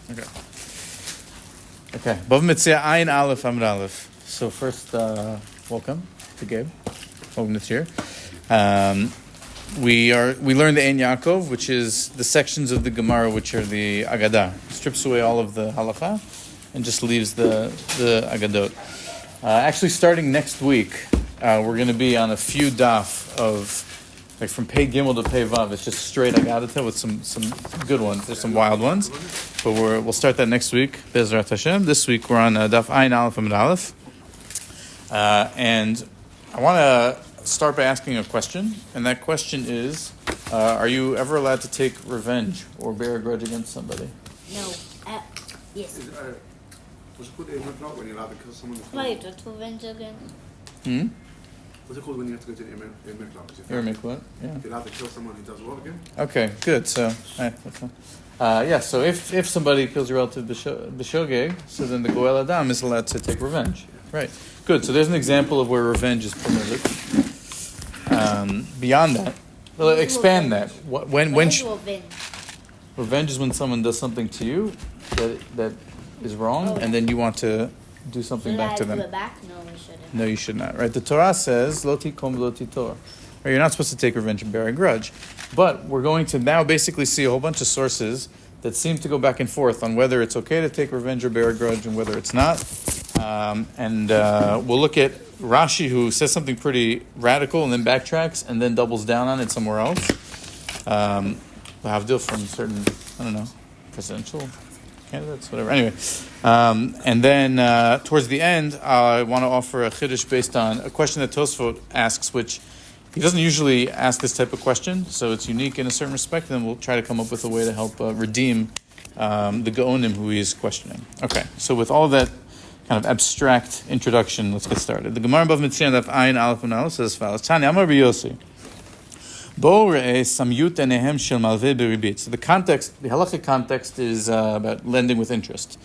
Okay. Okay. Bava Metzia Ayin Aleph Amud Aleph. So first, welcome to Gabe. Bava Metzia. We learned the Ein Yaakov, which is the sections of the Gemara which are the Agadah. Strips away all of the halacha and just leaves the Agadot. Actually, starting next week, we're going to be on a few daf of, like from Pei Gimel to Pei Vav. It's just straight Agadah with some good ones. There's some wild ones, but we'll start that next week. Bezrat Hashem. This week we're on daf Ayin Aleph Amud Aleph, and I want to start by asking a question, and that question is, are you ever allowed to take revenge or bear a grudge against somebody? No. Yes. What's it called when you're allowed to kill someone? Why you don't revenge again? What's it called when you have to go to the Mikvah? You're what? Yeah. You're allowed to kill someone who does what again? Okay, good. So, that's fine. So if somebody kills your relative b'shogeg, so then the Goel Adam is allowed to take revenge. Right. Good. So there's an example of where revenge is permitted. Beyond that, expand that. When revenge is when someone does something to you that is wrong, and then you want to do something back to them. Do it back? No, we shouldn't. No, you should not. Right? The Torah says, "Lo tikom lo titor." Right? You're not supposed to take revenge and bear a grudge. But we're going to now basically see a whole bunch of sources that seem to go back and forth on whether it's okay to take revenge or bear a grudge and whether it's not. And we'll look at Rashi, who says something pretty radical and then backtracks and then doubles down on it somewhere else. Havdil from certain, presidential candidates, whatever. Anyway, and then towards the end, I want to offer a chiddush based on a question that Tosfot asks, which he doesn't usually ask this type of question, so it's unique in a certain respect, and we'll try to come up with a way to help redeem the Gaonim who he is questioning. Okay, so with all that kind of abstract introduction, let's get started. The Gemara Bava Metzia daf Ayin Aleph Amud Aleph says as follows: Tanya Amar B'Yossi, Bo re'eh samyut enehem shel malveh beribit. So the context, the halachic context, is about lending with interest.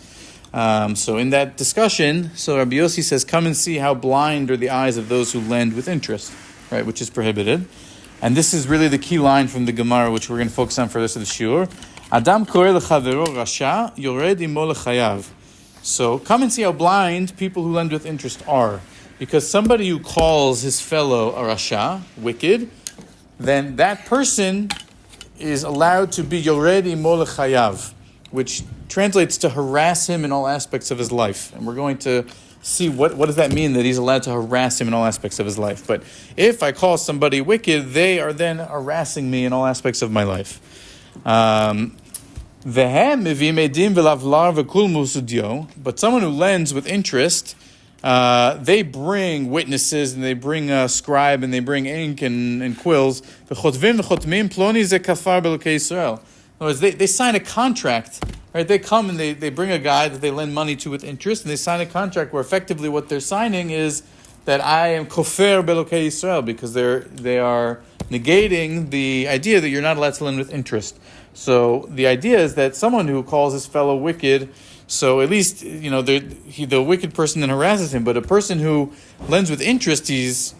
So in that discussion, Rabbi Yossi says, "Come and see how blind are the eyes of those who lend with interest." Right, which is prohibited. And this is really the key line from the Gemara, which we're going to focus on for the rest of the shiur. Adam Kורא לחבירו rasha, יורד עמו לחייו. So come and see how blind people who lend with interest are. Because somebody who calls his fellow a rasha, wicked, then that person is allowed to be יורד עמו לחייו, which translates to harass him in all aspects of his life. And we're going to see what does that mean that he's allowed to harass him in all aspects of his life. But if I call somebody wicked, they are then harassing me in all aspects of my life. But someone who lends with interest, they bring witnesses and they bring a scribe and they bring ink and quills. In other words, they sign a contract. Right, they come and they bring a guy that they lend money to with interest, and they sign a contract where effectively what they're signing is that I am kofer belokei Yisrael, because they are negating the idea that you're not allowed to lend with interest. So the idea is that someone who calls his fellow wicked, so at least the wicked person then harasses him, but a person who lends with interest, he's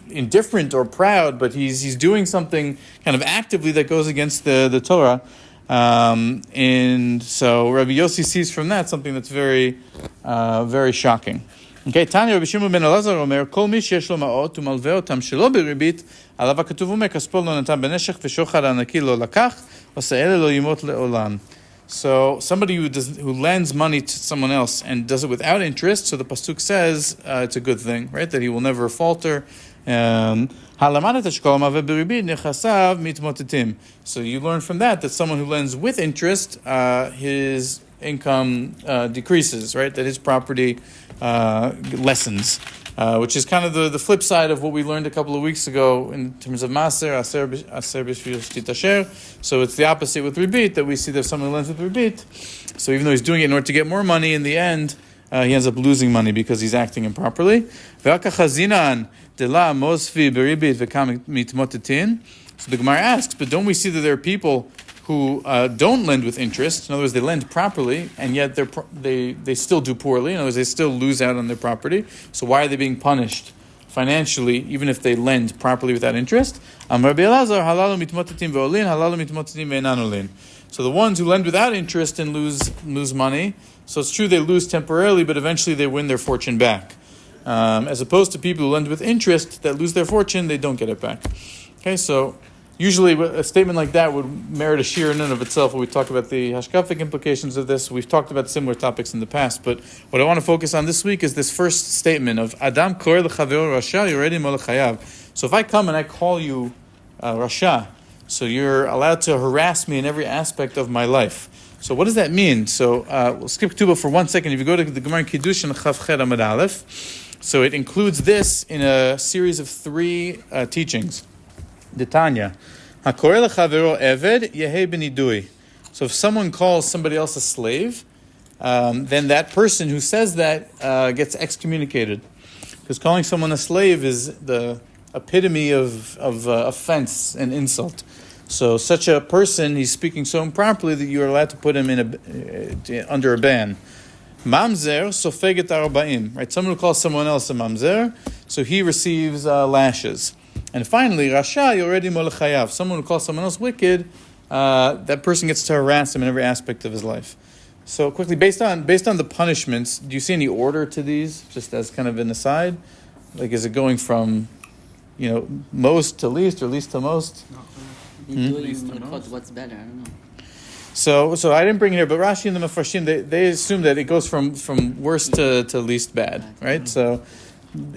indifferent or proud, but he's doing something kind of actively that goes against the Torah. And so Rabbi Yossi sees from that something that's very, very shocking. Okay, Tanya Rabbi Shimon ben Elazar Omer, Kol mi sheyesh lo ma'ot umalveh otam shelo beribit, alav hakatuv omer kaspo lo natan beneshech v'shochad anaki lo lakach, v'sa'ele lo yimot le'olam. So somebody who lends money to someone else and does it without interest, so the pasuk says it's a good thing, right? That he will never falter. So you learn from that someone who lends with interest, his income decreases, right? That his property lessens, which is kind of the flip side of what we learned a couple of weeks ago in terms of Maser, Aser b'shvil titasher. So it's the opposite with Ribit, that we see that someone lends with Ribit. So even though he's doing it in order to get more money, in the end, he ends up losing money because he's acting improperly. So the Gemara asks, but don't we see that there are people who don't lend with interest? In other words, they lend properly, and yet they still do poorly. In other words, they still lose out on their property. So why are they being punished financially, even if they lend properly without interest? So the ones who lend without interest and lose money, so it's true they lose temporarily, but eventually they win their fortune back. As opposed to people who lend with interest that lose their fortune, they don't get it back. Okay, so usually a statement like that would merit a shir in and of itself when we talk about the hashkafic implications of this. We've talked about similar topics in the past, but what I want to focus on this week is this first statement of Adam Kor לחבירו Rasha Yורד לחייו. So if I come and I call you Rasha, so you're allowed to harass me in every aspect of my life. So what does that mean? So we'll skip Ketubah for 1 second. If you go to the Gemara in Kiddushin Chav Chet Amud Aleph, so it includes this in a series of 3 teachings. Detanya, HaKoreh L'Chavero Eved Yehei B'nidui. So if someone calls somebody else a slave, then that person who says that gets excommunicated, because calling someone a slave is the epitome of offense and insult. So such a person, he's speaking so improperly that you are allowed to put him in under a ban. Mamzer sofeget arba'im. Right, someone who calls someone else a mamzer, so he receives lashes. And finally, Rasha Yורד לחייו. Someone who calls someone else wicked, that person gets to harass him in every aspect of his life. So quickly, based on the punishments, do you see any order to these? Just as kind of an aside, like is it going from, most to least or least to most? What's better? I don't know. So I didn't bring it here, but Rashi and the Mefarshim, they assume that it goes from worst to least bad, right? Mm-hmm. So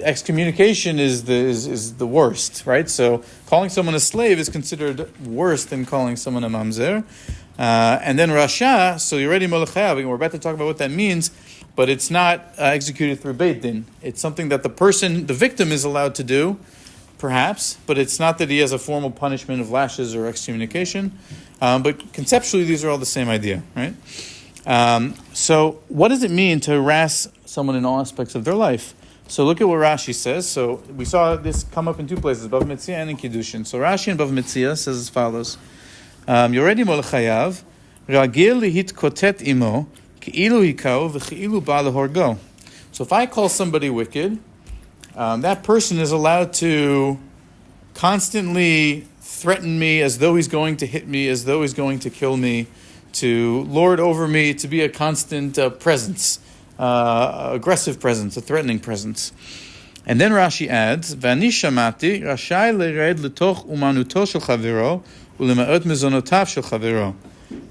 excommunication is the worst, right? So calling someone a slave is considered worse than calling someone a mamzer. And then Rasha, so Yורד לחייו, we're about to talk about what that means, but it's not executed through Beit Din. It's something that the victim is allowed to do, perhaps, but it's not that he has a formal punishment of lashes or excommunication. But conceptually, these are all the same idea, right? So what does it mean to harass someone in all aspects of their life? So look at what Rashi says. So we saw this come up in 2 places, Bava Metzia and in Kiddushin. So Rashi in Bava Metzia says as follows: Yored imo לחייו, ragil להתקוטט imo, כאילו hikau וכאילו בא להורגו. So if I call somebody wicked, that person is allowed to constantly threaten me as though he's going to hit me, as though he's going to kill me, to lord over me, to be a constant presence, aggressive presence, a threatening presence. And then Rashi adds, "V'ani shamati rashai lered letoch umanuto shel chaviro u'lema'ot mezonotav shel chaviro."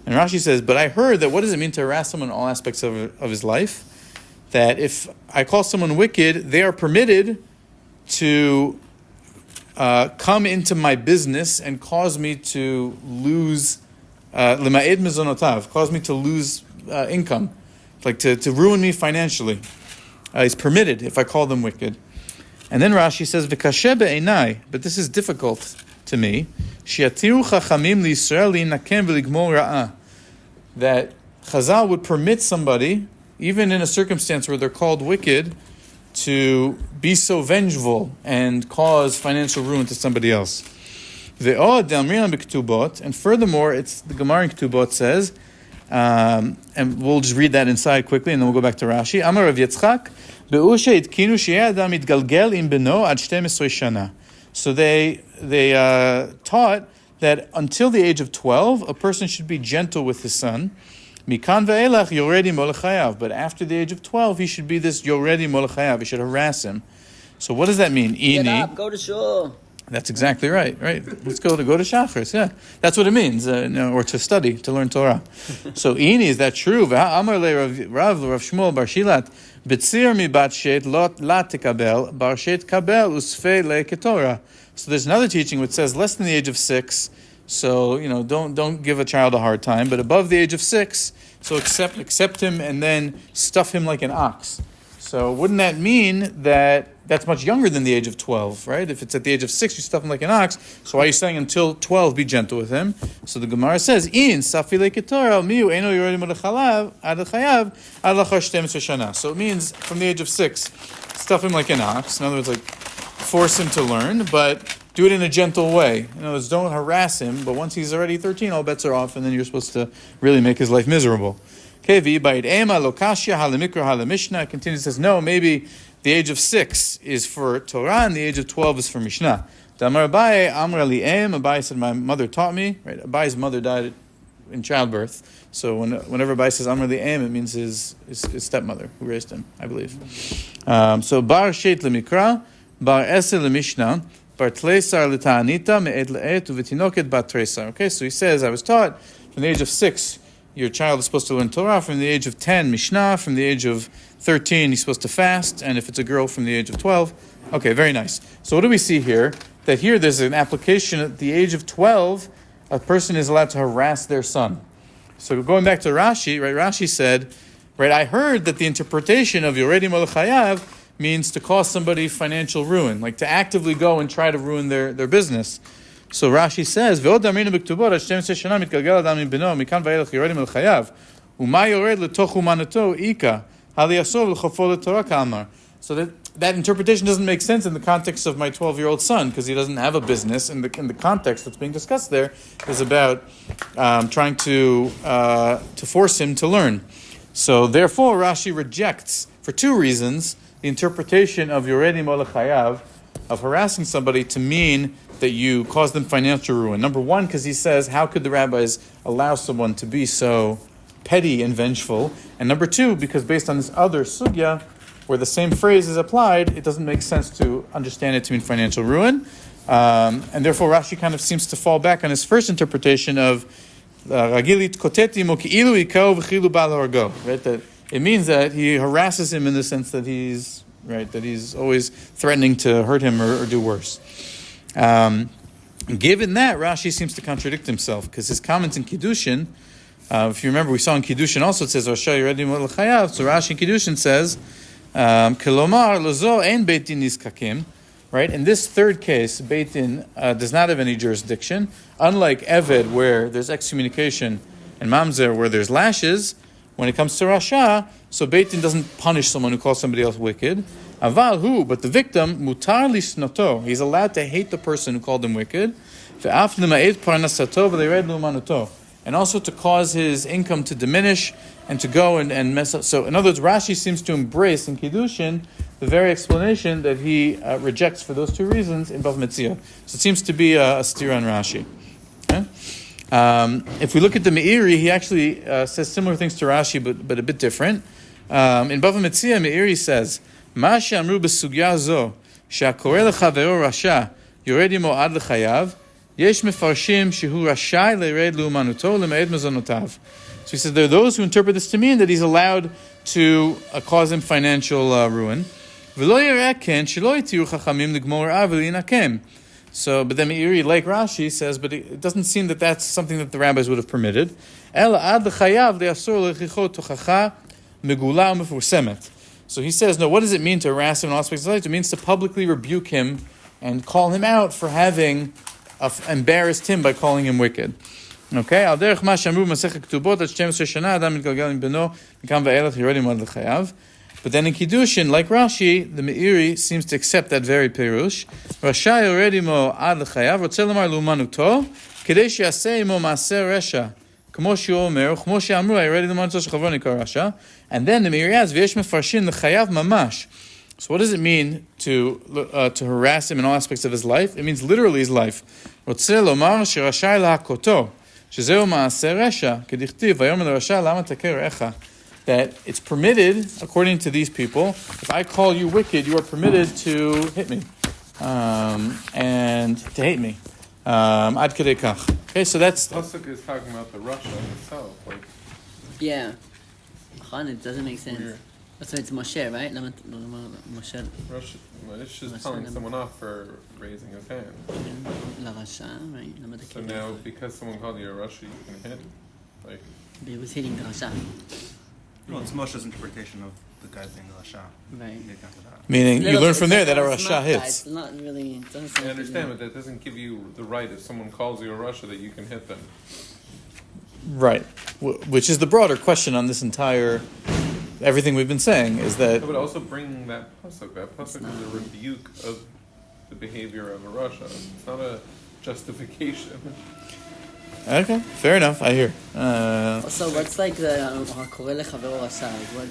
And Rashi says, but I heard that what does it mean to harass someone in all aspects of his life? That if I call someone wicked, they are permitted to come into my business and cause me to lose lema'ed mezonotav, cause me to lose income, like to ruin me financially. It's permitted if I call them wicked. And then Rashi says, "V'kasheh be'einai," but this is difficult to me. Shiatiru chachamim liYisrael linakem v'ligmor ra'ah. That Chazal would permit somebody, even in a circumstance where they're called wicked, to be so vengeful and cause financial ruin to somebody else. And furthermore, it's the Gemara in Ketubot says, and we'll just read that inside quickly, and then we'll go back to Rashi. Amar Rav Yitzchak, be'usha itkinu she'eh adam itgalgel im beno ad 12 shana. So they taught that until the age of 12, a person should be gentle with his son. Mikan ve'elach yored imo לחייו. But after the age of 12, he should be this yored imo לחייו. He should harass him. So what does that mean? Get up, go to shul. That's exactly right. Let's go to Shachris. Yeah, that's what it means, or to study, to learn Torah. So ini, is that true? Amar le Rav Shmuel bar Shilat, betzir mi bat shet lot la tekabel, bar shet kabel usfei le ketorah. So there's another teaching which says less than the age of 6. So don't give a child a hard time, but above the age of 6, so accept him and then stuff him like an ox. So wouldn't that mean that that's much younger than the age of 12, right? If it's at the age of 6, you stuff him like an ox. So why are you saying until 12, be gentle with him? So the Gemara says, "In safi leketorah miu eno yoredim ad chayav ad lachar 12 shana." So it means from the age of 6, stuff him like an ox. In other words, like force him to learn, but do it in a gentle way. In other words, don't harass him. But once he's already 13, all bets are off, and then you're supposed to really make his life miserable. Okay, continues, says, no, maybe the age of 6 is for Torah and the age of 12 is for Mishnah. Abai said, my mother taught me. Right? Abai's mother died in childbirth. So whenever Bai says Amr li'em, it means his stepmother who raised him, I believe. So bar sheit lemikra, bar eser lemishnah, bar tleisar leta'anita, me'ed le'et, uvetinoket bat treisar. Okay, so he says, I was taught from the age of 6, your child is supposed to learn Torah. From the age of 10, Mishnah. From the age of 13, he's supposed to fast. And if it's a girl, from the age of 12. Okay, very nice. So what do we see here? That here there's an application at the age of 12, a person is allowed to harass their son. So going back to Rashi, right? Rashi said, right, I heard that the interpretation of Yored לחייו means to cause somebody financial ruin, like to actively go and try to ruin their business. So Rashi says, ועוד דאמרינו בכתובות, עד 12 שנה מתגלגל אדם מבנו, מכאן ואילך יורד לחייו, ומה יורד לתוך אומנותו איכה, הלייסור ולחופו לתורה כאמר. So that interpretation doesn't make sense in the context of my 12-year-old son, because he doesn't have a business. In the context that's being discussed there is about trying to force him to learn. So therefore, Rashi rejects, for 2 reasons, the interpretation of Yored לחייו, of harassing somebody, to mean that you cause them financial ruin. Number 1, because he says, how could the rabbis allow someone to be so petty and vengeful? And number 2, because based on this other sugya, where the same phrase is applied, it doesn't make sense to understand it to mean financial ruin. And therefore, Rashi kind of seems to fall back on his first interpretation of Ragilit koteti mo ki'ilu ikao v'chilu bal hargo. Right, that it means that he harasses him in the sense that he's always threatening to hurt him or do worse. Given that, Rashi seems to contradict himself, because his comments in Kiddushin, if you remember, we saw in Kiddushin also it says Rasha Yored לחייו. So Rashi in Kiddushin says, Kelomar lozo ein beit din niskakim. Right? In this third case, Beit Din does not have any jurisdiction. Unlike Eved, where there's excommunication, and Mamzer, where there's lashes, when it comes to Rasha, so Beit Din doesn't punish someone who calls somebody else wicked. Aval hu, but the victim, mutar lisnoto, he's allowed to hate the person who called him wicked. Ve'af lema'ed parnasato v'lered lu'manuto, and also to cause his income to diminish and to go and mess up. So in other words, Rashi seems to embrace in Kiddushin the very explanation that he rejects for those 2 reasons in Bava Metzia. So it seems to be a steer on Rashi. Okay? If we look at the Meiri, he actually says similar things to Rashi, but a bit different. In Bava Metzia, Meiri says, "Ma she'amru besugya zo, she'akore לחבירו rasha, yored imo ad לחייו, yesh mefarshim shehu rashai lered lu'manuto le'me'ed mezonotav." So he says there are those who interpret this to mean that he's allowed to cause him financial ruin. So, but then Meiri, like Rashi, says, but it doesn't seem that that's something that the rabbis would have permitted. So he says, no, what does it mean to harass him in all aspects of life? It means to publicly rebuke him and call him out for having embarrassed him by calling him wicked. Okay, al derech ma she'amru b'masechet ketubot ad 12 shana adam mitgalgal im beno mikam va'elach yored imo ad לחייו. But then in Kiddushin, like Rashi, the Meiri seems to accept that very pirush. Rasha yored imo ad לחייו, רוצה לומר לאומנותו, כדי שיעשה עמו מעשה רשע, כמו שהוא אומר, וכמו שאמרו, היורד לאומנותו של חברו נקרא רשע. And then the Meiri adds, ויש מפרשים לחייו ממש. So what does it mean to harass him in all aspects of his life? It means literally his life. רוצה לומר שרשאי להכותו, שזהו מעשה רשע, כדכתיב, ויאמר לרשע למה תכה רעך. That it's permitted, according to these people, if I call you wicked, you are permitted to hit me, and to hate me. Ad kedei kach. Okay, so that's... Pasuk is talking about the Russia itself, like... Yeah. It doesn't make sense. Weird. So it's Moshe, right? Moshe. Russia, well, it's just telling someone off for raising his hand. L'Rasha, right? So now, because someone called you a Russia, you can hit. Like... But he was hitting the Rasha. Well, it's Moshe's interpretation of the guy being Rasha. Right. Meaning, you learn from there that a Rasha hits. It's not really... It doesn't I understand, but that doesn't give you the right, if someone calls you a Russia, that you can hit them. Right. Which is the broader question on this entire... Everything we've been saying is that... It would also bring that pasuk. That pasuk is a rebuke of the behavior of a Russia. It's not a justification. Okay, fair enough, I hear. So what's like the קורא לחבירו rasha? What?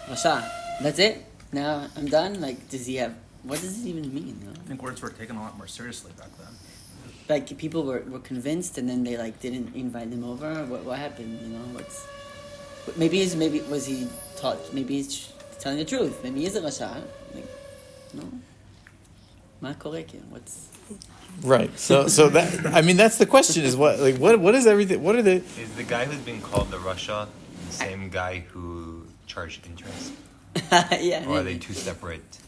Rasha. That's it? Now I'm done? Like, does he have... What does it even mean? I think words were taken a lot more seriously back then. like people were convinced and then they like didn't invite them over? What happened? You know, maybe was he taught? Maybe he's telling the truth. Maybe he's a rasha. Like, no. Ma korek? What's Right. So that, I mean, that's the question: is what is everything? What are the? Is the guy who's being called the Russia the same guy who charged interest? yeah. Or are maybe. they two separate?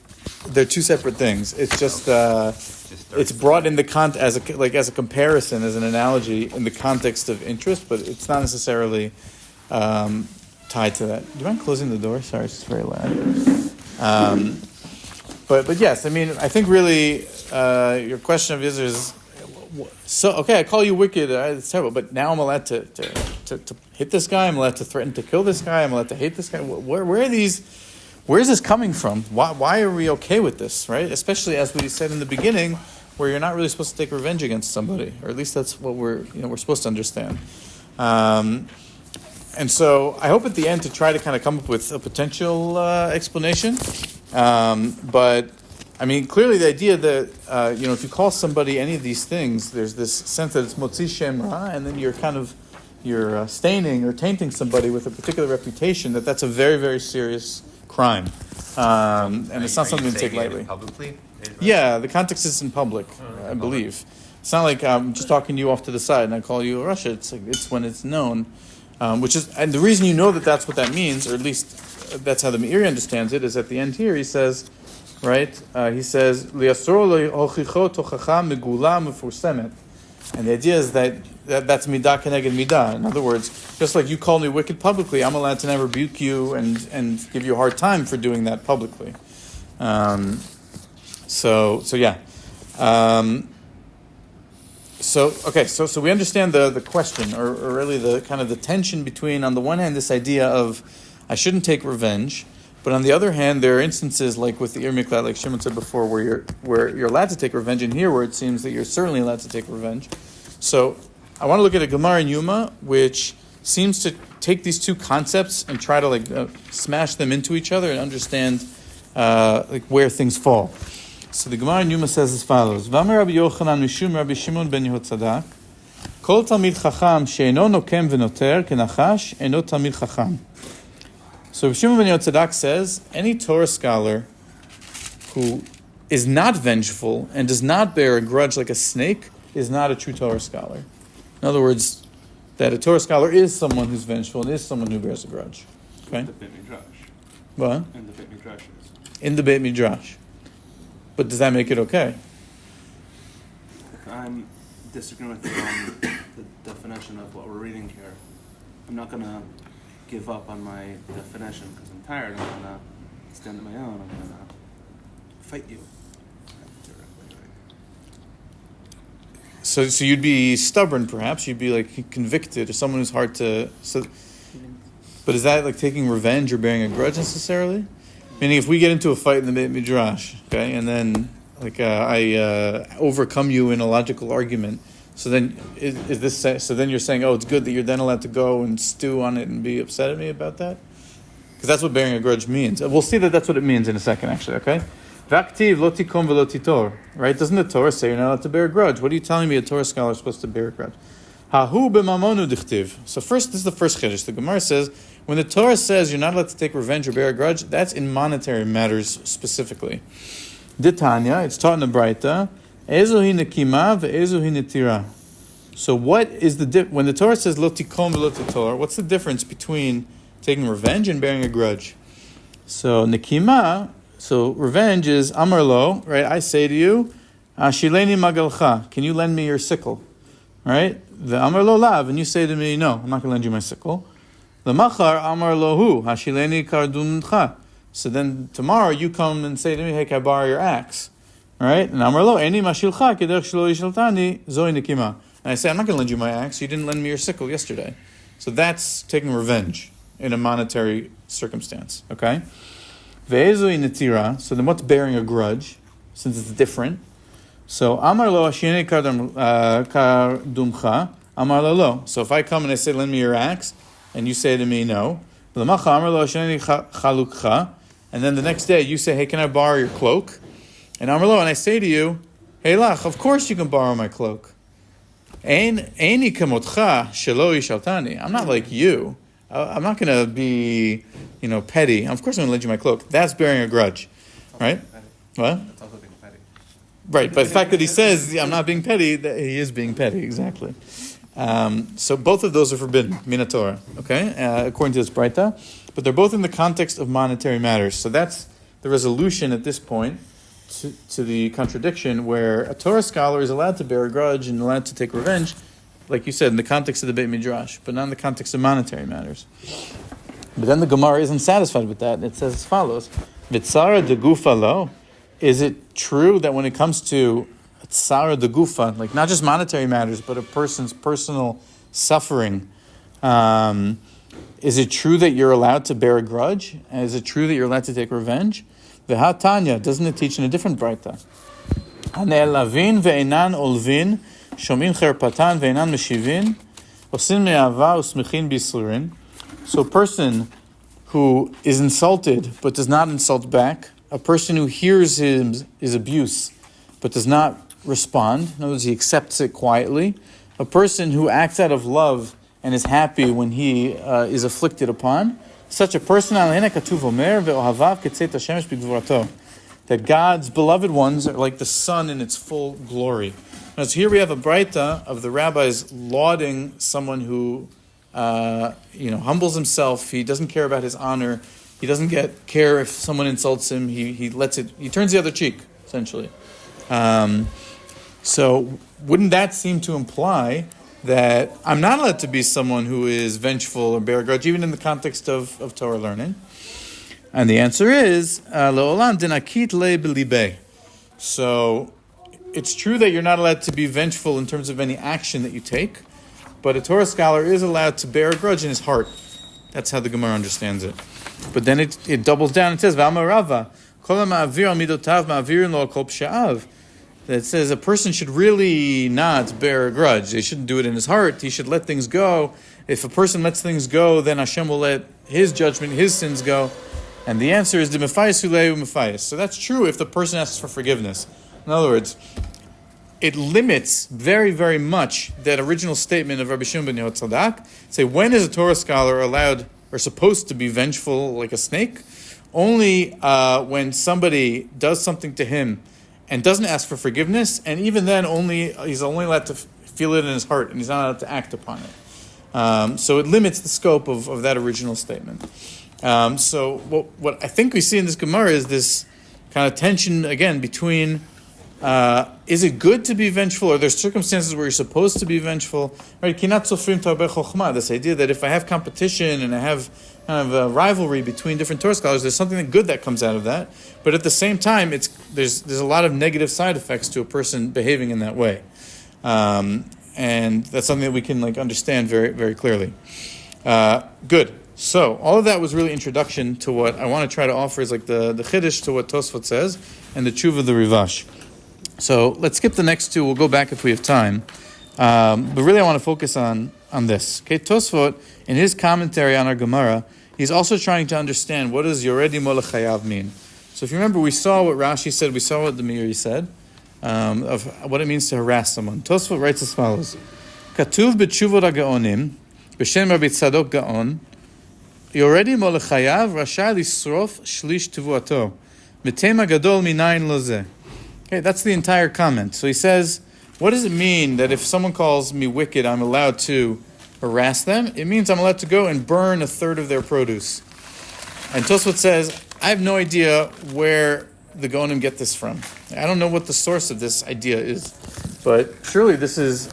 They're two separate things. It's just Just it's brought in the as a comparison, as an analogy in the context of interest, but it's not necessarily tied to that. Do you mind closing the door? Sorry, it's very loud. But yes, I mean, I think really your question of is so okay. I call you wicked. It's terrible, but now I'm allowed to hit this guy. I'm allowed to threaten to kill this guy. I'm allowed to hate this guy. Where are these? Where is this coming from? Why are we okay with this, right? Especially as we said in the beginning, where you're not really supposed to take revenge against somebody, or at least that's what we're supposed to understand. And so I hope at the end to try to kind of come up with a potential explanation. But I mean, clearly the idea that if you call somebody any of these things, there's this sense that it's motzi shem ra, and then you're staining or tainting somebody with a particular reputation. That's a very, very serious crime, and it's not something to take lightly. Publicly? Yeah, the context is in public, I believe. It's not like I'm just talking to you off to the side and I call you a Russia. It's when it's known, which is, and the reason you know that that's what that means, or at least that's how the Meiri understands it, is at the end here he says, right? He says liasor lehochicho tochacha megula mefursemet, and the idea is that's midah keneged midah. In other words, just like you call me wicked publicly, I'm allowed to never rebuke you and give you a hard time for doing that publicly. So yeah. So we understand the question, or really the kind of the tension between, on the one hand, this idea of I shouldn't take revenge, but on the other hand, there are instances like with the Ir Miklat, like Shimon said before, where you're allowed to take revenge, and here where it seems that you're certainly allowed to take revenge. So I want to look at a Gemara in Yuma, which seems to take these two concepts and try to smash them into each other and understand where things fall. So the Gemara in Yuma says as follows: V'amar Rabbi Yochanan mishum Rabbi Shimon ben Yehotzadak, Kol talmid chacham she'eno nokem v'noter kenachash eno talmid chacham. So Rabbi Shimon ben Yehotzadak says any Torah scholar who is not vengeful and does not bear a grudge like a snake is not a true Torah scholar. In other words, that a Torah scholar is someone who's vengeful and is someone who bears a grudge. Okay? The Beit Midrash. What? And the Beit Midrash. In the Beit Midrash. But does that make it okay? I'm disagreeing with you on the definition of what we're reading here. I'm not going to give up on my definition because I'm tired. I'm going to stand on my own. I'm going to fight you. So you'd be stubborn, perhaps. You'd be like convicted, or someone who's hard to. So, but is that like taking revenge or bearing a grudge necessarily? Meaning, if we get into a fight in the Beit Midrash, okay, and then I overcome you in a logical argument, so then is this? So then you're saying, oh, it's good that you're then allowed to go and stew on it and be upset at me about that, because that's what bearing a grudge means. We'll see that that's what it means in a second, actually. Okay. V'aktiv lo tikom v'lo titor. Right? Doesn't the Torah say you're not allowed to bear a grudge? What are you telling me a Torah scholar is supposed to bear a grudge? Hahu b'mamonu dichtiv. So first, this is the first chiddush. The Gemara says, when the Torah says you're not allowed to take revenge or bear a grudge, that's in monetary matters specifically. Ditanya, it's taught in the Braita, ezohi nekima ve'ezohi netira. So what is when the Torah says lo tikom v'lo titor, what's the difference between taking revenge and bearing a grudge? So nekima, so revenge is amar lo, right? I say to you, ashileni magalcha, can you lend me your sickle? Right? The amar lo lav, and you say to me, no, I'm not going to lend you my sickle. The machar amar lohu hashileni kardumcha. So then tomorrow you come and say to me, hey, can I borrow your axe? Right? And amar lo eni mashilcha kederch shelo yishaltani zoi nekima. And I say, I'm not going to lend you my axe. You didn't lend me your sickle yesterday. So that's taking revenge in a monetary circumstance. Okay? Ve'ezoi netira. So then what's bearing a grudge? Since it's different. So amar lo hashileni kardumcha amar lo. So if I come and I say, lend me your axe, and you say to me, no. And then the next day you say, hey, can I borrow your cloak? And Amar lo, and I say to you, hey, lach, of course you can borrow my cloak. Eini kamotcha shelo yishaltani. I'm not like you. I'm not going to be, petty. Of course I'm going to lend you my cloak. That's bearing a grudge, right? What? That's also being petty. Right, but the fact that he says, I'm not being petty, that he is being petty, exactly. So both of those are forbidden, mina Torah, okay, according to this Braita. But they're both in the context of monetary matters. So that's the resolution at this point to the contradiction where a Torah scholar is allowed to bear a grudge and allowed to take revenge, like you said, in the context of the Beit Midrash, but not in the context of monetary matters. But then the Gemara isn't satisfied with that. It says as follows, V'tzara de gufa lo. Is it true that when it comes to tsara de gufa, like not just monetary matters, but a person's personal suffering, is it true that you're allowed to bear a grudge? And is it true that you're allowed to take revenge? V'hatanya, doesn't it teach in a different Braita? Hane'elavin ve'enan olvin, shomin cherpatan ve'enan meshivin, osin me'ava usmichin b'islurin. So a person who is insulted but does not insult back, a person who hears his abuse but does not respond, in other words, he accepts it quietly, a person who acts out of love and is happy when he is afflicted upon, such a person, that God's beloved ones are like the sun in its full glory. Now, so here we have a Braita of the rabbis lauding someone who humbles himself. He doesn't care about his honor. He doesn't care if someone insults him. He turns the other cheek, essentially. So wouldn't that seem to imply that I'm not allowed to be someone who is vengeful or bear a grudge, even in the context of Torah learning? And the answer is, Le'olam dinakit le b'libeh. So it's true that you're not allowed to be vengeful in terms of any action that you take, but a Torah scholar is allowed to bear a grudge in his heart. That's how the Gemara understands it. But then it doubles down and says, V'amar Rava, kol ha'ma'avir al midotav ma'avirin lo al kol psha'av. That says a person should really not bear a grudge. He shouldn't do it in his heart. He should let things go. If a person lets things go, then Hashem will let his judgment, his sins go. And the answer is, D'mefayis huleu mefayis. So that's true if the person asks for forgiveness. In other words, it limits very, very much that original statement of Rabbi Shimon ben Yotzadok. Say, when is a Torah scholar allowed or supposed to be vengeful like a snake? Only when somebody does something to him and doesn't ask for forgiveness, and even then, he's only allowed to feel it in his heart, and he's not allowed to act upon it. So it limits the scope of that original statement. So what I think we see in this Gemara is this kind of tension, again, between is it good to be vengeful? Are there circumstances where you're supposed to be vengeful? Right? This idea that if I have competition and I have kind of a rivalry between different Torah scholars, there's something good that comes out of that. But at the same time, there's a lot of negative side effects to a person behaving in that way, and that's something that we can understand very, very clearly. Good. So all of that was really introduction to what I want to try to offer is the chiddush to what Tosfot says and the tshuva of the Rivash. So let's skip the next two. We'll go back if we have time. But really I want to focus on this. Okay, Tosfot, in his commentary on our Gemara, he's also trying to understand what does Yored לחייו mean. So if you remember, we saw what Rashi said, we saw what the Meiri said, of what it means to harass someone. Tosfot writes as follows. Katuv b'tshuvot ha'gaonim, b'shem Rabbi Tzadok Gaon, Yored לחייו רשאי לשרוף שליש תבואתו, מתema gadol minayin lo zeh. Okay, that's the entire comment. So he says, what does it mean that if someone calls me wicked, I'm allowed to harass them? It means I'm allowed to go and burn a third of their produce. And Tosfot says, I have no idea where the Gaonim get this from. I don't know what the source of this idea is. But surely this is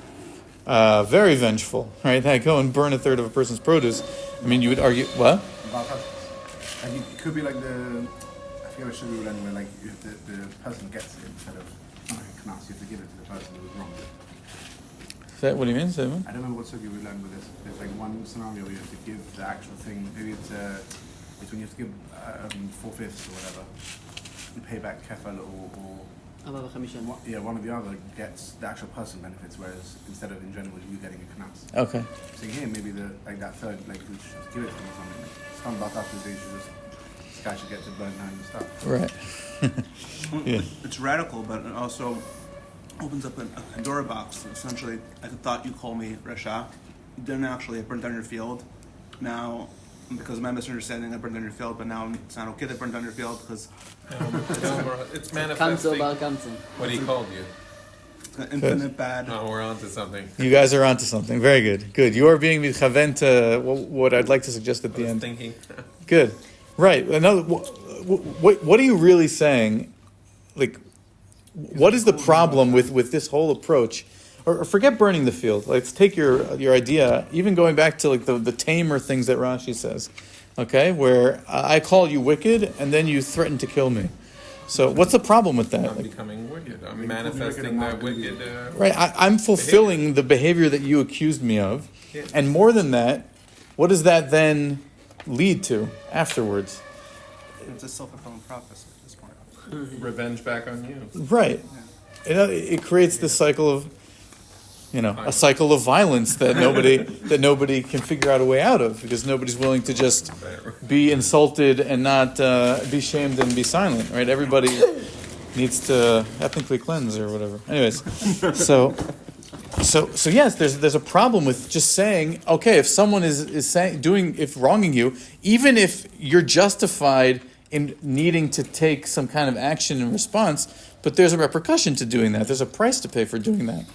very vengeful, right? I go and burn a third of a person's produce. I mean, you would argue, what? It could be like the... I forget what sugar where if the person gets it instead of knas, you have to give it to the person who was wrong. What do you mean? Simon? I don't remember what sugar we learned with this. There's one scenario where you have to give the actual thing. Maybe it's when you have to give 4/5 or whatever. You pay back kefal or one or the other gets the actual person benefits, whereas instead of in general you getting a knas. Okay. So here maybe that third we should just give it to them or something. Some back after they should just. This guy should get to burn down the stuff. Right. Yeah. It's radical, but also opens up a Pandora box. Essentially, I thought you called me Rasha. You didn't actually. I burned down your field. Now, because of my misunderstanding, I burned down your field, but now it's not okay that I burned down your field because It's manifesting what he called you. it's got infinite bad. Oh, we're on to something. You guys are onto something. Very good. Good. You are being mitchaven to what I'd like to suggest at the end. Thinking. Good. Right. Another. What are you really saying? Like, what is the problem with this whole approach? Or forget burning the field. Let's take your idea, even going back to like the tamer things that Rashi says, okay, where I call you wicked and then you threaten to kill me. So what's the problem with that? I'm becoming wicked. I'm manifesting that wicked. Right, I'm fulfilling the behavior that you accused me of, and more than that, what does that then lead to afterwards? It's a self-fulfilling prophecy at this point. Revenge back on you. Right, it creates this cycle of, a cycle of violence that nobody can figure out a way out of, because nobody's willing to just be insulted and not be shamed and be silent. Right? Everybody needs to ethnically cleanse or whatever. Anyways, so yes, there's a problem with just saying, okay, if someone is if wronging you, even if you're justified in needing to take some kind of action in response, but there's a repercussion to doing that. There's a price to pay for doing that.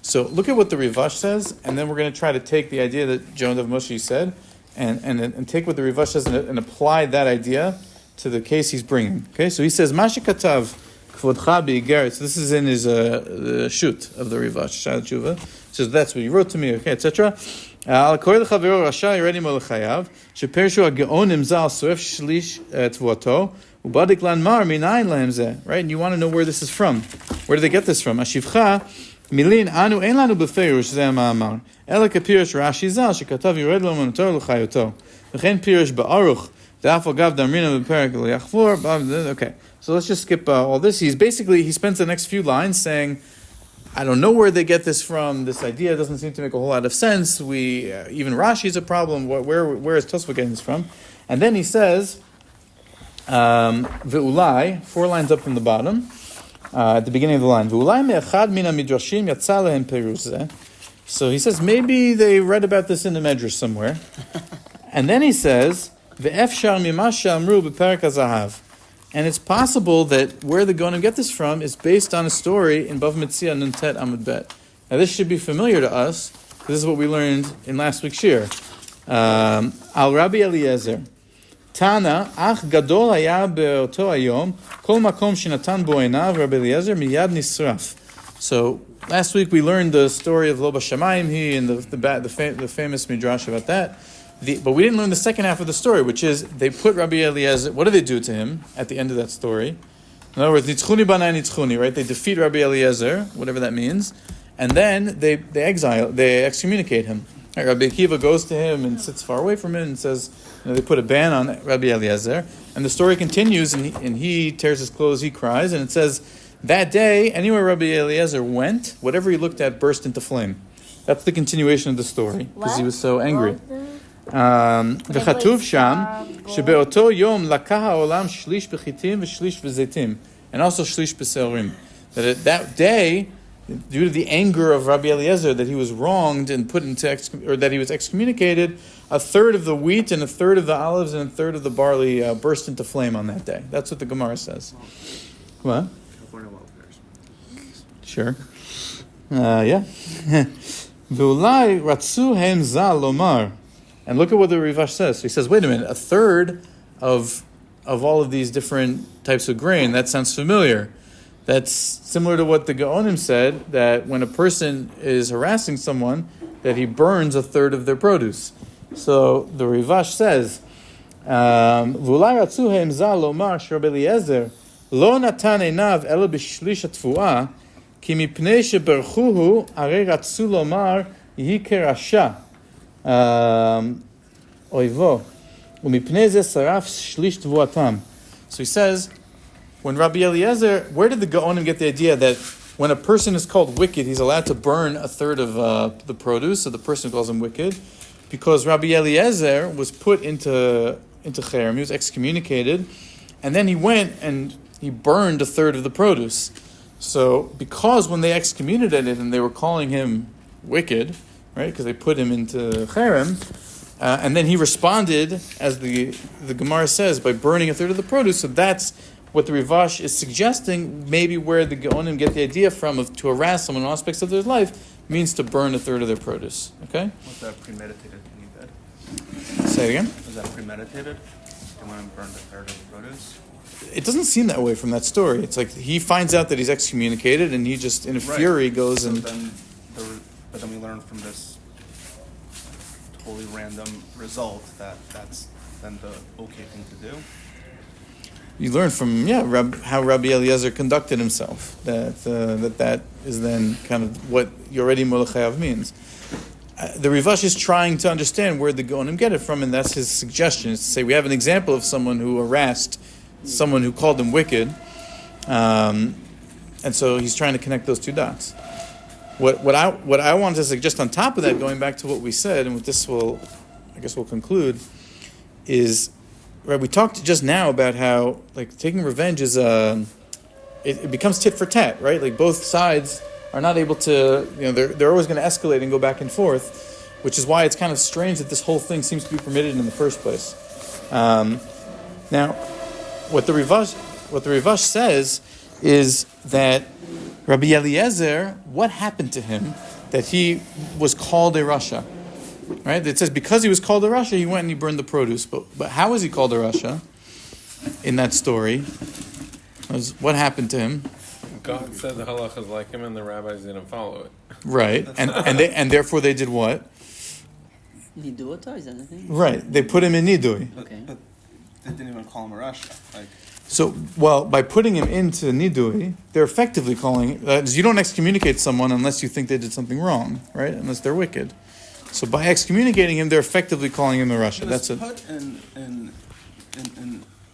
So look at what the Rivash says, and then we're going to try to take the idea that Jonah of Moshe said, and take what the Rivash says and apply that idea to the case he's bringing. Okay, so he says, Masha Katav Kvodcha Be'igeret. So this is in his the shoot of the Rivash, Shad Tshuva. He says, that's what you wrote to me, okay, etc. Qurא לחבירו רשע יורד עמו לחייו, שפרשו הגאון נמזל שורף שליש תבואתו, ובדק לן מר מנין להם זה. Right, and you want to know where this is from. Where did they get this from? השפחה מילין אנו אין לנו בפירוש, זה המאמר, אלא כפירוש רש"י ז"ל, שכתב יורד לאמונתו ולחיותו. וכן פירוש בארוך, דאף אגב דאמרינו בפרק לחבירו. Okay, so let's just skip all this. He spends the next few lines saying, I don't know where they get this from. This idea doesn't seem to make a whole lot of sense. Even Rashi is a problem. Where is Tosfot getting this from? And then he says, Ve'ulai, 4 lines up from the bottom, at the beginning of the line. Ve'ulai me'echad min hamidrashim yatsa lehem peruz zeh. So he says, maybe they read about this in the Medrash somewhere. And then he says, Ve'efshar mima she'amru beperek hazahav. And it's possible that where the Gonim get this from is based on a story in Bava Metzia Nuntet Amud Bet. Now this should be familiar to us, because this is what we learned in last week's shir. Al Rabbi Eliezer. Tana, ach gadol haya be'oto hayom, kol makom shenatan bo einav Rabbi Eliezer miyad nisraf. So last week we learned the story of Lo Bashamayim, and the famous midrash about that. But we didn't learn the second half of the story, which is they put Rabbi Eliezer. What do they do to him at the end of that story? In other words, nitzchuni banai nitzchuni, right? They defeat Rabbi Eliezer, whatever that means, and then they excommunicate him. Right? Rabbi Akiva goes to him and sits far away from him and says, they put a ban on Rabbi Eliezer, and the story continues, and he tears his clothes, he cries, and it says, that day, anywhere Rabbi Eliezer went, whatever he looked at burst into flame. That's the continuation of the story, because he was so angry. וכתוב שם שבאותו יום לקח העולם שליש בחיטים ושליש בזיתים, and also שליש בשעורים. That day, due to the anger of Rabbi Eliezer that he was wronged and put into or that he was excommunicated, 1/3 of the wheat and 1/3 of the olives and 1/3 of the barley burst into flame on that day. That's what the Gemara says. What? California wildfires. Sure. Yeah. ואולי רצו הם ז"ל לומר. And look at what the Rivash says. So he says, wait a minute, 1/3 of all of these different types of grain, that sounds familiar. That's similar to what the Gaonim said, that when a person is harassing someone, that he burns 1/3 of their produce. So the Rivash says, ואולי רצו הם ז"ל לומר שרבי אליעזר לא נתן עיניו אלא בשליש התבואה, כי מפני שברכוהו הרי רצו לומר יהי כרשע. Oivo, umipnei ze saraf shlish tvuatam. So he says, when Rabbi Eliezer, where did the Gaonim get the idea that when a person is called wicked, he's allowed to burn 1/3 of the produce, so the person calls him wicked? Because Rabbi Eliezer was put into cherem, he was excommunicated, and then he went and he burned 1/3 of the produce. So because when they excommunicated it and they were calling him wicked, right? Because they put him into cherem, and then he responded, as the Gemara says, by burning a third of the produce. So that's what the Rivash is suggesting. Maybe where the Gaonim get the idea from of to harass someone in aspects of their life means to burn a third of their produce. Okay. Was that premeditated? You said. Say it again. Was that premeditated? They went and burned a third of the produce. It doesn't seem that way from that story. It's like he finds out that he's excommunicated, and he just, in a fury, goes and. But then we learn from this totally random result that that's then the okay thing to do. You learn from how Rabbi Eliezer conducted himself. That is then kind of what Yored Lahayv means. The Rivash is trying to understand where the Gaonim get it from, and that's his suggestion. Is to say we have an example of someone who harassed someone who called him wicked, and so he's trying to connect those two dots. What I wanted to suggest on top of that, going back to what we said, and with this we'll conclude, is right. We talked just now about how like taking revenge is it becomes tit for tat, right? Like both sides are not able to, they're always going to escalate and go back and forth, which is why it's kind of strange that this whole thing seems to be permitted in the first place. Now, what the Rivash says is that Rabbi Eliezer, what happened to him that he was called a rasha? Right? It says because he was called a rasha, he went and he burned the produce. But how was he called a rasha in that story? What happened to him? God said the halacha is like him, and the rabbis didn't follow it. Right, and therefore they did what? Nidui, is that the thing? Right, they put him in nidui. Okay. But they didn't even call him a rasha. So, by putting him into nidui, they're effectively calling. You don't excommunicate someone unless you think they did something wrong, right? Unless they're wicked. So by excommunicating him, they're effectively calling him a rasha. That's it.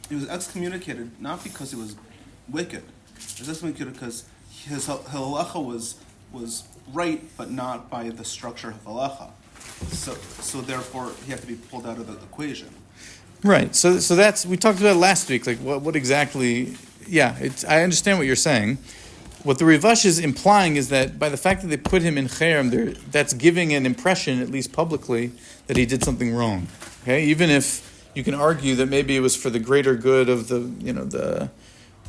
He was excommunicated not because he was wicked. He was excommunicated because his halacha was right, but not by the structure of halacha. So therefore, he had to be pulled out of the equation. Right. So that's, we talked about it last week. Like what exactly? Yeah. I understand what you're saying. What the Rivash is implying is that by the fact that they put him in cherem, that's giving an impression, at least publicly, that he did something wrong. Okay. Even if you can argue that maybe it was for the greater good of the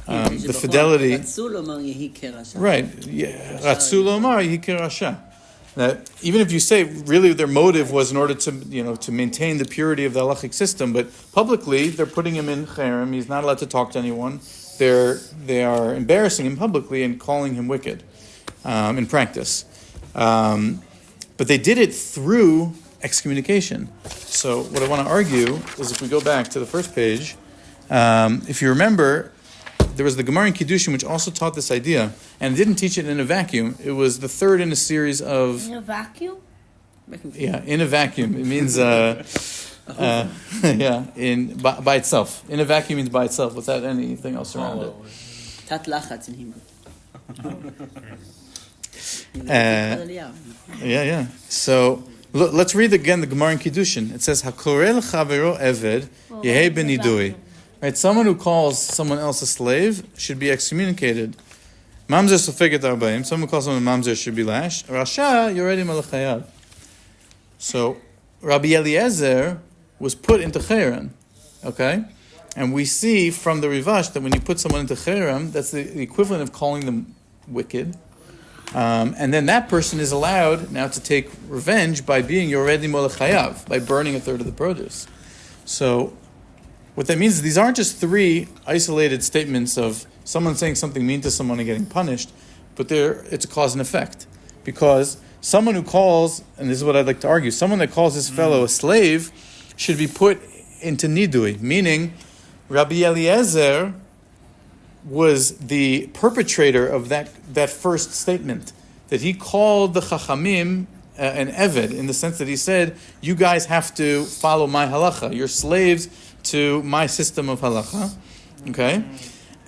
fidelity. Right. Yeah. Ratzu lomar yihker rasha. That even if you say really their motive was in order to maintain the purity of the halachic system, but publicly they're putting him in cherem. He's not allowed to talk to anyone. They are embarrassing him publicly and calling him wicked in practice. But they did it through excommunication. So what I want to argue is if we go back to the first page, if you remember, there was the Gemara in Kiddushin which also taught this idea, and it didn't teach it in a vacuum. It was the third in a series of... In a vacuum? Yeah, in a vacuum. It means... by itself. In a vacuum means by itself, without anything else around it. Tat lachatz in Hebrew. So let's read again the Gemara in Kiddushin. It says, "Hakoreh לחבירו eved yehei benidui." Right, someone who calls someone else a slave should be excommunicated. Mamzer sofeget arbaim. Someone who calls someone a mamzer should be lashed. Rasha yored lahayv. So Rabbi Eliezer was put into cherem, okay? And we see from the Rivash that when you put someone into cherem, that's the equivalent of calling them wicked. And then that person is allowed now to take revenge by being yored lahayv, by burning a third of the produce. So what that means is these aren't just three isolated statements of someone saying something mean to someone and getting punished, but it's a cause and effect. Because someone who calls, and this is what I'd like to argue, someone that calls his fellow a slave should be put into nidui, meaning Rabbi Eliezer was the perpetrator of that first statement, that he called the Chachamim an Eved, in the sense that he said, you guys have to follow my halacha, you're slaves to my system of halacha, okay?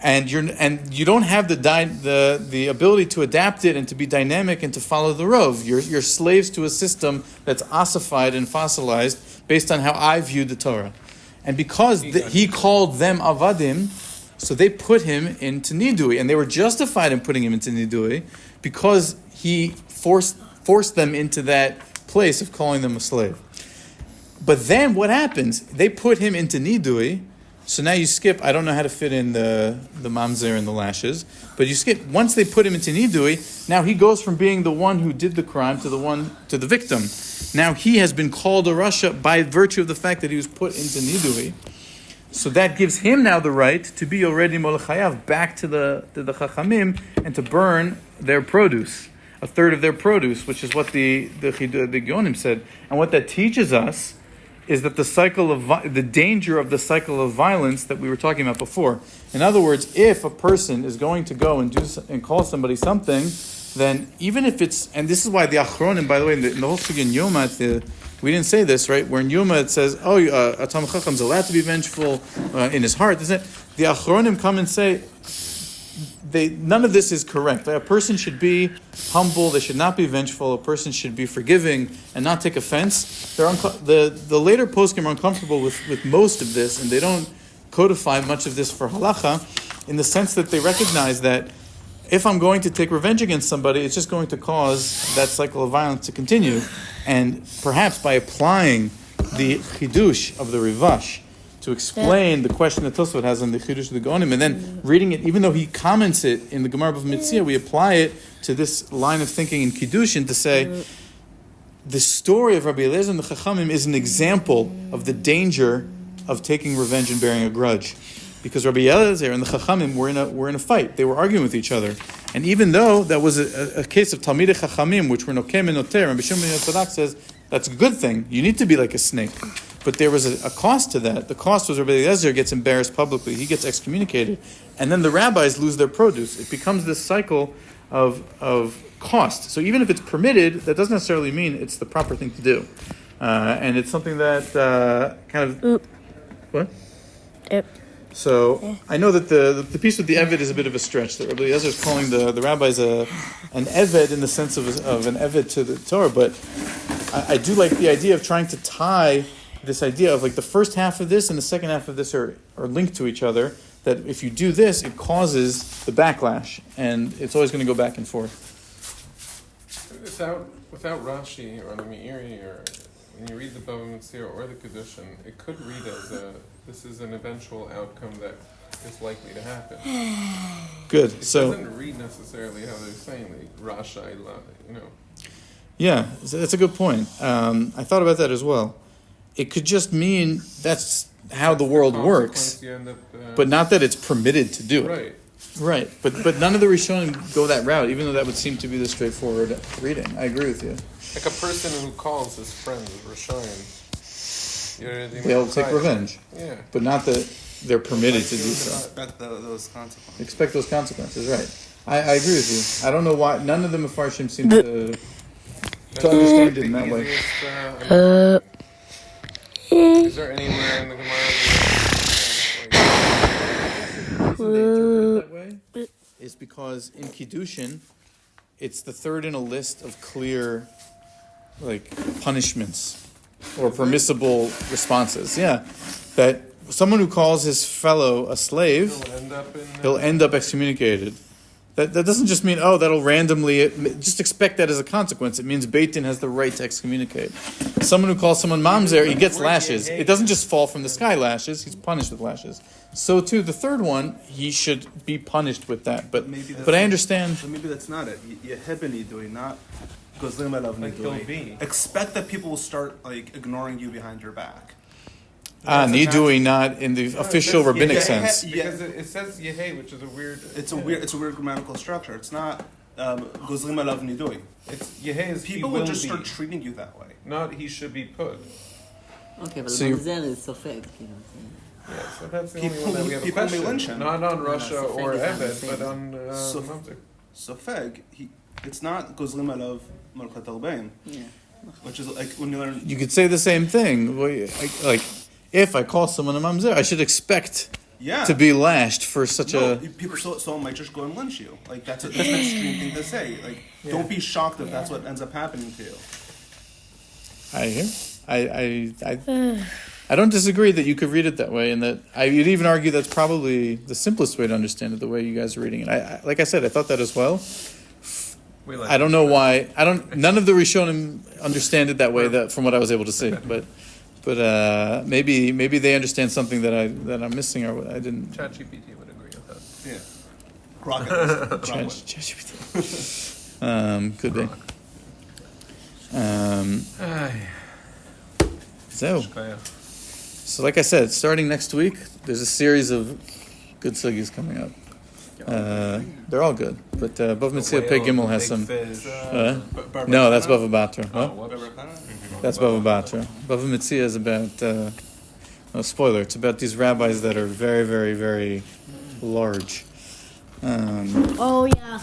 And you don't have the ability to adapt it and to be dynamic and to follow the rov. You're slaves to a system that's ossified and fossilized based on how I viewed the Torah. And because he called them avadim, So they put him into nidui, and they were justified in putting him into nidui because he forced them into that place of calling them a slave. But then what happens? They put him into nidui. So now you skip. I don't know how to fit in the mamzer and the lashes, but you skip. Once they put him into nidui, now he goes from being the one who did the crime to the victim. Now he has been called a rasha by virtue of the fact that he was put into nidui. So that gives him now the right to be already lahayv, back to the chachamim, and to burn their produce, a third of their produce, which is what the Geonim said. And what that teaches us is that the danger of the cycle of violence that we were talking about before. In other words, if a person is going to go and call somebody something, then even if it's, and this is why the Achronim, by the way, in the whole Sugya in Yoma, we didn't say this, right? Where in Yoma it says, a Talmid Chacham is allowed to be vengeful in his heart, isn't it? The Achronim come and say, none of this is correct. A person should be humble, they should not be vengeful, a person should be forgiving and not take offense. The later poskim are uncomfortable with most of this, and they don't codify much of this for halacha, in the sense that they recognize that if I'm going to take revenge against somebody, it's just going to cause that cycle of violence to continue. And perhaps by applying the chidush of the Rivash to explain the question that Tosfot has on the chidush of the Gaonim, and then reading it, even though he comments it in the Gemara Bava Metzia, we apply it to this line of thinking in Kiddushin to say, the story of Rabbi Eliezer and the Chachamim is an example of the danger of taking revenge and bearing a grudge. Because Rabbi Eliezer and the Chachamim were in a fight. They were arguing with each other. And even though that was a case of Talmidei Chachamim, which were Nokem and Noter, and Bishim ben Yotzadok says, that's a good thing. You need to be like a snake. But there was a cost to that. The cost was Rabbi Eliezer gets embarrassed publicly. He gets excommunicated. And then the rabbis lose their produce. It becomes this cycle of cost. So even if it's permitted, that doesn't necessarily mean it's the proper thing to do. And it's something that kind of... What? Yep. So I know that the piece with the Eved is a bit of a stretch. That Rabbi Eliezer is calling the rabbis an Eved in the sense of an Eved to the Torah, but I do like the idea of trying to tie this idea of like the first half of this and the second half of this are linked to each other. That if you do this, it causes the backlash, and it's always going to go back and forth. Without Rashi or the Meiri, or when you read the Bava Metzia or the Kiddushin, it could read as this is an eventual outcome that is likely to happen. Good. It so doesn't read necessarily how they're saying, like Rasha, Yeah, that's a good point. I thought about that as well. It could just mean that's how the world works, but not that it's permitted to do it. Right. But none of the Rishonim go that route, even though that would seem to be the straightforward reading. I agree with you. Like a person who calls his friends Rishonim, they'll take revenge. Yeah. But not that they're permitted to do so. Expect those consequences. Expect those consequences, right. I agree with you. I don't know why none of the Mefarshim seem to understand it in that way. Is there anywhere in the Gemara The reason they interpret it that way is because in Kiddushin, it's the third in a list of clear, punishments or permissible responses. Yeah, that someone who calls his fellow a slave, he'll end up excommunicated. That doesn't just mean, that'll randomly, just expect that as a consequence. It means Beit Din has the right to excommunicate. Someone who calls someone mamzer, he gets lashes. It doesn't just fall from the sky lashes, he's punished with lashes. So too, the third one, he should be punished with that. But I understand. So maybe that's not it. Yeheben nidui, not gozlim elav nidui. Expect that people will start ignoring you behind your back. Nidui, not in the official rabbinic sense. Because it says Yehei, which is a weird... It's a weird grammatical structure. It's not gozlim elav nidui. It's Yehei is people will just start treating you that way. Not he should be put. Okay, but so Mamzer is Sofeg, Yeah, so that's the only one that we have a question. Not on Russia or Eved, but on Mamzer. Sofeg, it's not gozlim elav malchat albeim. Yeah. Which is when you learn... You could say the same thing. If I call someone a mamzer, I should expect to be lashed for such people someone might just go and lynch you. That's an extreme thing to say. Don't be shocked if that's what ends up happening to you. I hear. I don't disagree that you could read it that way, and that you'd even argue that's probably the simplest way to understand it, the way you guys are reading it. I like I said, I thought that as well. I don't know why. None of the Rishonim understand it that way. That from what I was able to see, but maybe they understand something that I'm missing or I didn't. ChatGPT would agree with that. Yeah. ChatGPT. Could be. So like I said, starting next week, there's a series of good sugis coming up. They're all good, but Bava Metzia Pei Gimel has some. No, that's Bava Batra. What? That's Bava Batra. Bava Metzia is about. No spoiler. It's about these rabbis that are very, very, very large. Oh yeah.